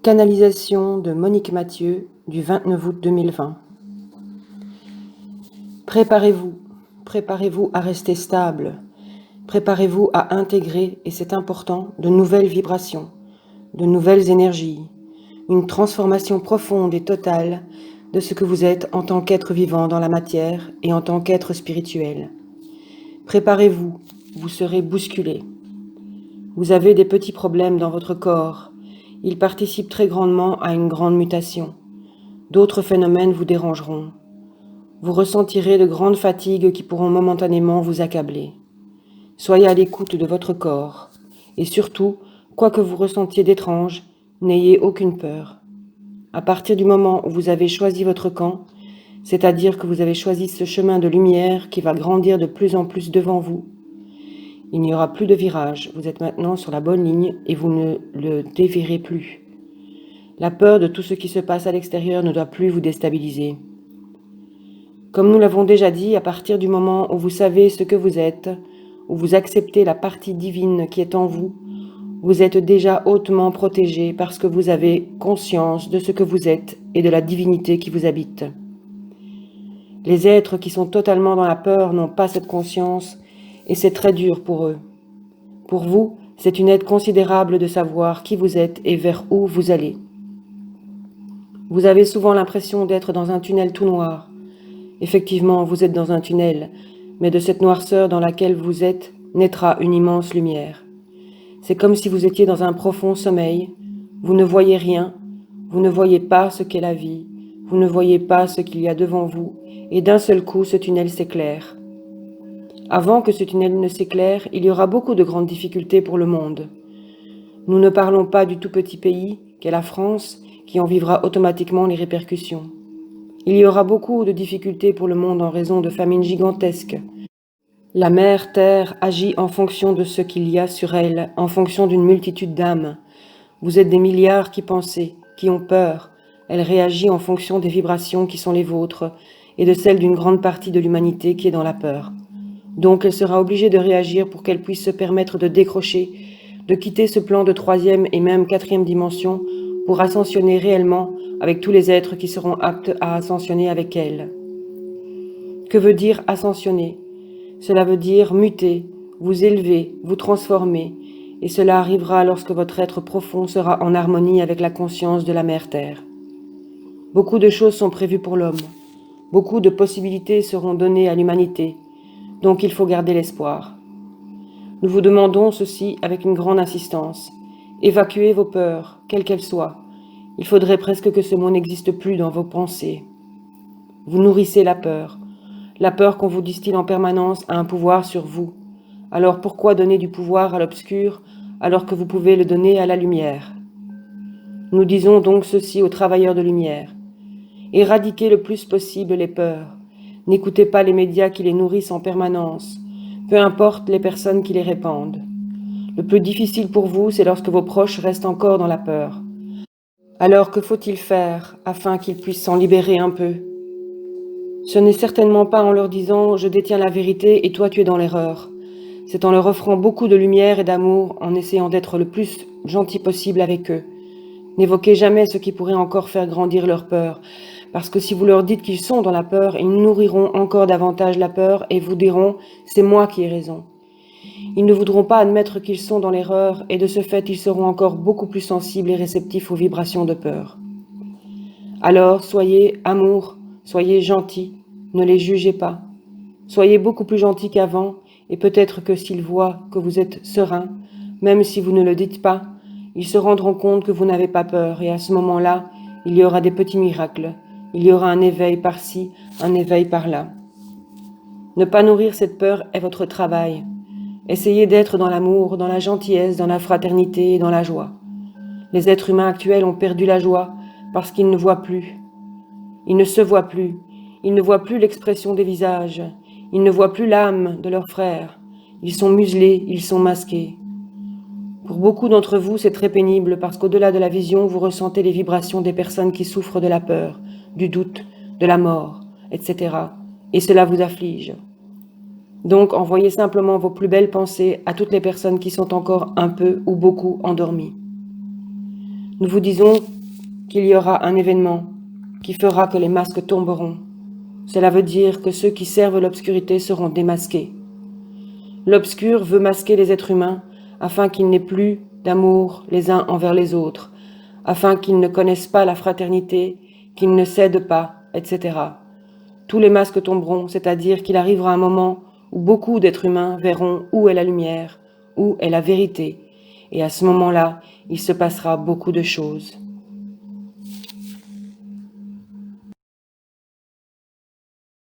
Canalisation de Monique Mathieu du 29 août 2020. Préparez-vous à rester stable, préparez-vous à intégrer, et c'est important, de nouvelles vibrations, de nouvelles énergies, une transformation profonde et totale de ce que vous êtes en tant qu'être vivant dans la matière et en tant qu'être spirituel. Préparez-vous, vous serez bousculé. Vous avez des petits problèmes dans votre corps. Ils participent très grandement à une grande mutation. D'autres phénomènes vous dérangeront. Vous ressentirez de grandes fatigues qui pourront momentanément vous accabler. Soyez à l'écoute de votre corps. Et surtout, quoi que vous ressentiez d'étrange, n'ayez aucune peur. À partir du moment où vous avez choisi votre camp, c'est-à-dire que vous avez choisi ce chemin de lumière qui va grandir de plus en plus devant vous, il n'y aura plus de virage, vous êtes maintenant sur la bonne ligne et vous ne le dévierez plus. La peur de tout ce qui se passe à l'extérieur ne doit plus vous déstabiliser. Comme nous l'avons déjà dit, à partir du moment où vous savez ce que vous êtes, où vous acceptez la partie divine qui est en vous, vous êtes déjà hautement protégé parce que vous avez conscience de ce que vous êtes et de la divinité qui vous habite. Les êtres qui sont totalement dans la peur n'ont pas cette conscience et c'est très dur pour eux. Pour vous, c'est une aide considérable de savoir qui vous êtes et vers où vous allez. Vous avez souvent l'impression d'être dans un tunnel tout noir. Effectivement, vous êtes dans un tunnel, mais de cette noirceur dans laquelle vous êtes naîtra une immense lumière. C'est comme si vous étiez dans un profond sommeil. Vous ne voyez rien, vous ne voyez pas ce qu'est la vie, vous ne voyez pas ce qu'il y a devant vous, et d'un seul coup, ce tunnel s'éclaire. Avant que ce tunnel ne s'éclaire, il y aura beaucoup de grandes difficultés pour le monde. Nous ne parlons pas du tout petit pays qu'est la France, qui en vivra automatiquement les répercussions. Il y aura beaucoup de difficultés pour le monde en raison de famines gigantesques. La mère Terre agit en fonction de ce qu'il y a sur elle, en fonction d'une multitude d'âmes. Vous êtes des milliards qui pensent, qui ont peur. Elle réagit en fonction des vibrations qui sont les vôtres et de celles d'une grande partie de l'humanité qui est dans la peur. Donc elle sera obligée de réagir pour qu'elle puisse se permettre de décrocher, de quitter ce plan de 3e et même 4e dimension pour ascensionner réellement avec tous les êtres qui seront aptes à ascensionner avec elle. Que veut dire ascensionner? Cela veut dire muter, vous élever, vous transformer, et cela arrivera lorsque votre être profond sera en harmonie avec la conscience de la Mère Terre. Beaucoup de choses sont prévues pour l'homme, beaucoup de possibilités seront données à l'humanité, donc il faut garder l'espoir. Nous vous demandons ceci avec une grande insistance. Évacuez vos peurs, quelles qu'elles soient. Il faudrait presque que ce mot n'existe plus dans vos pensées. Vous nourrissez la peur qu'on vous distille en permanence a un pouvoir sur vous. Alors pourquoi donner du pouvoir à l'obscur alors que vous pouvez le donner à la lumière? Nous disons donc ceci aux travailleurs de lumière. Éradiquez le plus possible les peurs. N'écoutez pas les médias qui les nourrissent en permanence, peu importe les personnes qui les répandent. Le plus difficile pour vous, c'est lorsque vos proches restent encore dans la peur. Alors que faut-il faire afin qu'ils puissent s'en libérer un peu? Ce n'est certainement pas en leur disant « je détiens la vérité et toi tu es dans l'erreur ». C'est en leur offrant beaucoup de lumière et d'amour, en essayant d'être le plus gentil possible avec eux. N'évoquez jamais ce qui pourrait encore faire grandir leur peur, parce que si vous leur dites qu'ils sont dans la peur, ils nourriront encore davantage la peur et vous diront « c'est moi qui ai raison ». Ils ne voudront pas admettre qu'ils sont dans l'erreur et de ce fait ils seront encore beaucoup plus sensibles et réceptifs aux vibrations de peur. Alors soyez amour, soyez gentils, ne les jugez pas. Soyez beaucoup plus gentils qu'avant et peut-être que s'ils voient que vous êtes serein, même si vous ne le dites pas, ils se rendront compte que vous n'avez pas peur et à ce moment-là, il y aura des petits miracles, il y aura un éveil par-ci, un éveil par-là. Ne pas nourrir cette peur est votre travail. Essayez d'être dans l'amour, dans la gentillesse, dans la fraternité et dans la joie. Les êtres humains actuels ont perdu la joie parce qu'ils ne voient plus. Ils ne se voient plus. Ils ne voient plus l'expression des visages. Ils ne voient plus l'âme de leurs frères. Ils sont muselés, ils sont masqués. Pour beaucoup d'entre vous, c'est très pénible parce qu'au-delà de la vision, vous ressentez les vibrations des personnes qui souffrent de la peur, du doute, de la mort, etc. Et cela vous afflige. Donc, envoyez simplement vos plus belles pensées à toutes les personnes qui sont encore un peu ou beaucoup endormies. Nous vous disons qu'il y aura un événement qui fera que les masques tomberont. Cela veut dire que ceux qui servent l'obscurité seront démasqués. L'obscur veut masquer les êtres humains afin qu'ils n'aient plus d'amour les uns envers les autres, afin qu'ils ne connaissent pas la fraternité, qu'ils ne cèdent pas, etc. Tous les masques tomberont, c'est-à-dire qu'il arrivera un moment où beaucoup d'êtres humains verront où est la lumière, où est la vérité, et à ce moment-là, il se passera beaucoup de choses.